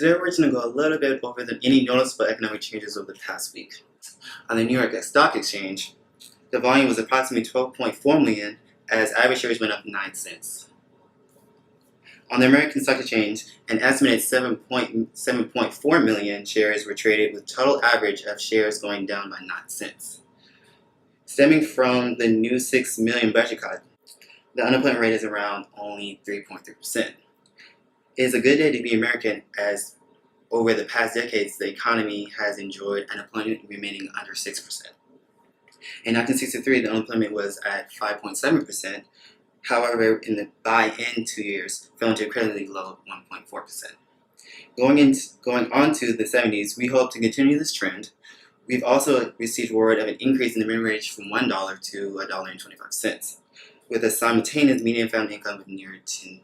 Today we're going to go a little bit over any noticeable economic changes over the past week. On the New York Stock Exchange, the volume was approximately 12.4 million as average shares went up 9 cents. On the American Stock Exchange, an estimated 7.4 million shares were traded with total average of shares going down by 9 cents. Stemming from the new 6 million budget cut, the unemployment rate is around only 3.3%. It is a good day to be American as over the past decades the economy has enjoyed unemployment remaining under 6%. In 1963, the unemployment was at 5.7%. However, in the by-in 2 years, fell into incredibly low 1.4%. Going on to the 70s, we hope to continue this trend. We've also received word of an increase in the minimum wage from $1 to $1.25, with a simultaneous median family income of near $10,000.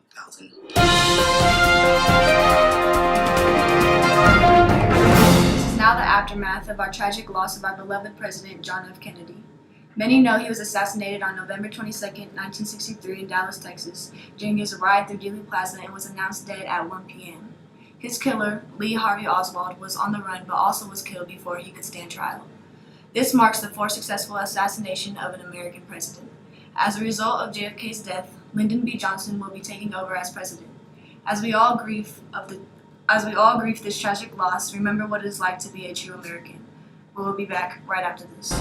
This is now the aftermath of our tragic loss of our beloved President John F. Kennedy. Many know he was assassinated on November 22, 1963 in Dallas, Texas, during his ride through Dealey Plaza and was announced dead at 1 p.m. His killer, Lee Harvey Oswald, was on the run but also was killed before he could stand trial. This marks the fourth successful assassination of an American president. As a result of JFK's death, Lyndon B. Johnson will be taking over as president. As we all grieve this tragic loss, remember what it is like to be a true American. We will be back right after this.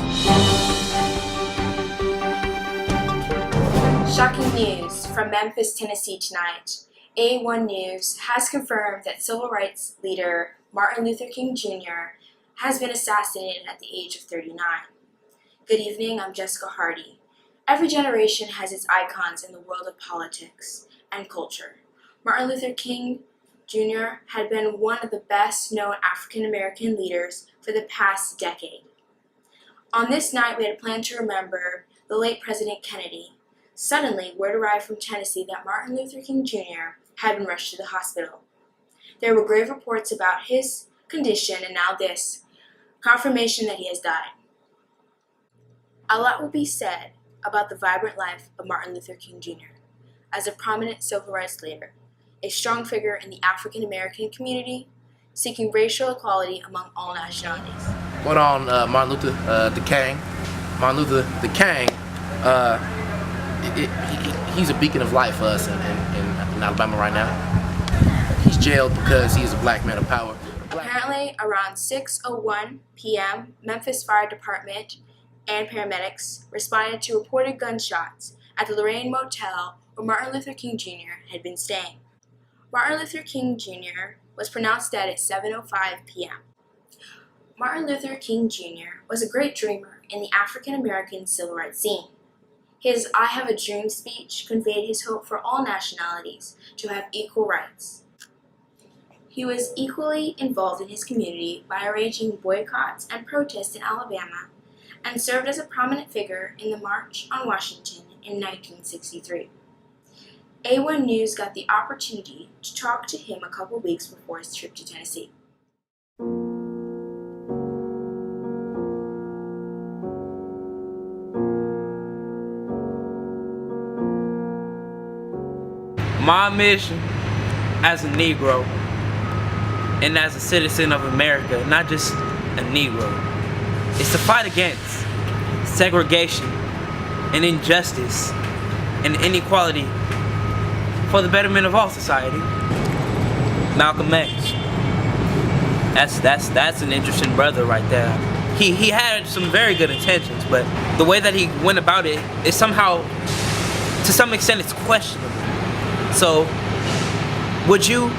Shocking news from Memphis, Tennessee tonight. A1 News has confirmed that civil rights leader Martin Luther King Jr. has been assassinated at the age of 39. Good evening, I'm Jessica Hardy. Every generation has its icons in the world of politics and culture. Martin Luther King Jr. had been one of the best-known African-American leaders for the past decade. On this night, we had planned to remember the late President Kennedy. Suddenly, word arrived from Tennessee that Martin Luther King Jr. had been rushed to the hospital. There were grave reports about his condition, and now this, confirmation that he has died. A lot will be said about the vibrant life of Martin Luther King Jr. as a prominent civil rights leader, a strong figure in the African American community, seeking racial equality among all nationalities. What on Martin Luther the King? Martin Luther the King, he's a beacon of light for us in Alabama right now. He's jailed because he's a black man of power. Apparently, around 6:01 p.m., Memphis Fire Department and paramedics responded to reported gunshots at the Lorraine Motel where Martin Luther King Jr. had been staying. Martin Luther King Jr. was pronounced dead at 7:05 p.m. Martin Luther King Jr. was a great dreamer in the African American civil rights scene. His I Have a Dream speech conveyed his hope for all nationalities to have equal rights. He was equally involved in his community by arranging boycotts and protests in Alabama and served as a prominent figure in the March on Washington in 1963. A1 News got the opportunity to talk to him a couple weeks before his trip to Tennessee. My mission as a Negro and as a citizen of America, not just a Negro, is to fight against segregation and injustice and inequality for the betterment of all society. Malcolm X. That's an interesting brother right there. He had some very good intentions, but the way that he went about it is somehow, to some extent, it's questionable. So, would you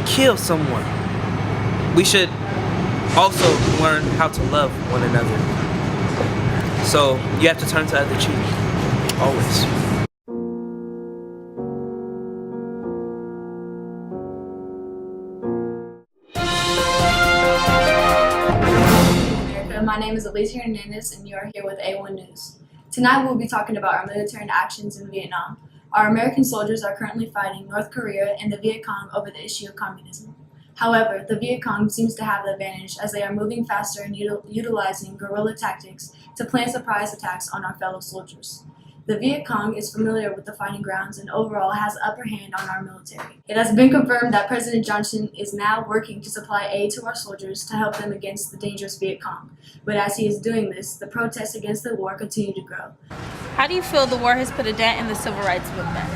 kill someone? We should also learn how to love one another. So, you have to turn to the other cheek, always. My name is Aliceah Hernandez, and you are here with A1 News. Tonight we will be talking about our military actions in Vietnam. Our American soldiers are currently fighting North Korea and the Viet Cong over the issue of communism. However, the Viet Cong seems to have the advantage as they are moving faster and utilizing guerrilla tactics to plan surprise attacks on our fellow soldiers. The Viet Cong is familiar with the fighting grounds and overall has the upper hand on our military. It has been confirmed that President Johnson is now working to supply aid to our soldiers to help them against the dangerous Viet Cong. But as he is doing this, the protests against the war continue to grow. How do you feel the war has put a dent in the civil rights movement?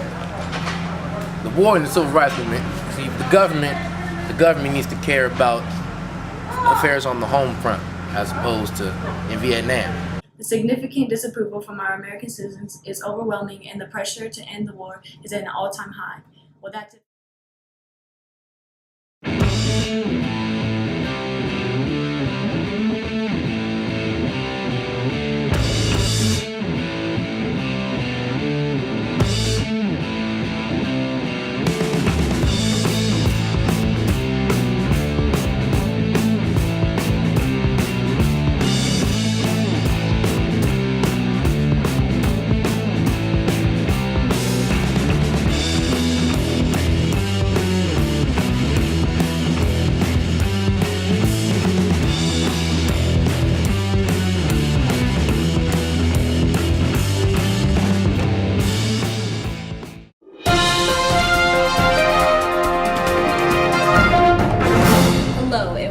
The war and the civil rights movement, see, the government needs to care about affairs on the home front as opposed to in Vietnam. The significant disapproval from our American citizens is overwhelming, and the pressure to end the war is at an all-time high. Well, that's it.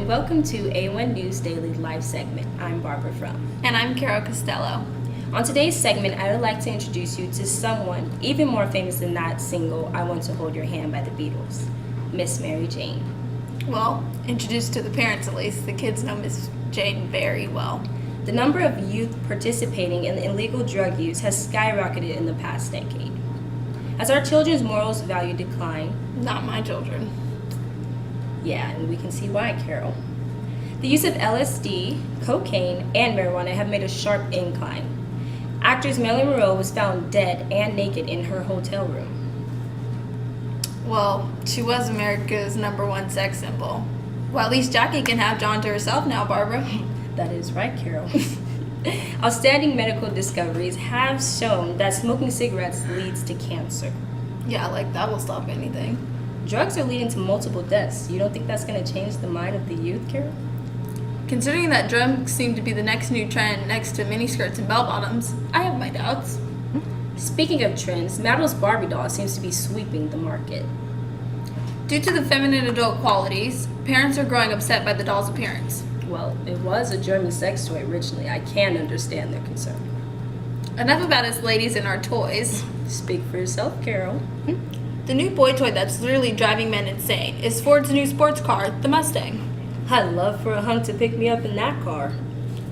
Welcome to A1 News Daily Live segment. I'm Barbara Frum. And I'm Carol Costello. On today's segment, I would like to introduce you to someone even more famous than that single, I Want to Hold Your Hand by the Beatles, Miss Mary Jane. Well, introduced to the parents at least, the kids know Miss Jane very well. The number of youth participating in illegal drug use has skyrocketed in the past decade. As our children's morals value decline, Not my children. yeah, and we can see why, Carol. The use of LSD, cocaine, and marijuana have made a sharp incline. Actress Marilyn Monroe was found dead and naked in her hotel room. Well, she was America's #1 sex symbol. Well, at least Jackie can have John to herself now, Barbara. That is right, Carol. Outstanding medical discoveries have shown that smoking cigarettes leads to cancer. Yeah, like that will stop anything. Drugs are leading to multiple deaths. You don't think that's going to change the mind of the youth, Carol? Considering that drugs seem to be the next new trend next to miniskirts and bell-bottoms, I have my doubts. Speaking of trends, Madel's Barbie doll seems to be sweeping the market. Due to the feminine adult qualities, parents are growing upset by the doll's appearance. Well, it was a German sex toy originally. I can understand their concern. Enough about us ladies and our toys. Speak for yourself, Carol. The new boy toy that's literally driving men insane is Ford's new sports car, the Mustang. I'd love for a hunk to pick me up in that car.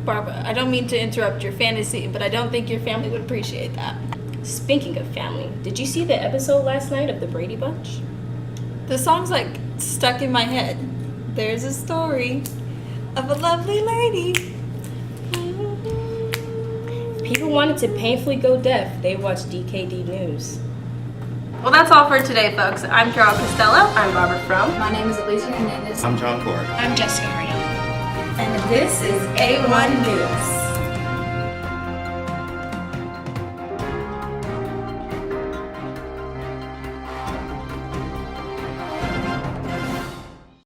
Barbara, I don't mean to interrupt your fantasy, but I don't think your family would appreciate that. Speaking of family, did you see the episode last night of The Brady Bunch? The song's like stuck in my head. There's a story of a lovely lady. People wanted to painfully go deaf. They watched DKD News. Well, that's all for today, folks. I'm Carol Costello. I'm Barbara Frum. My name is Aliceah Hernandez. I'm John Cord. I'm Jessica Horne. And this is A1 News.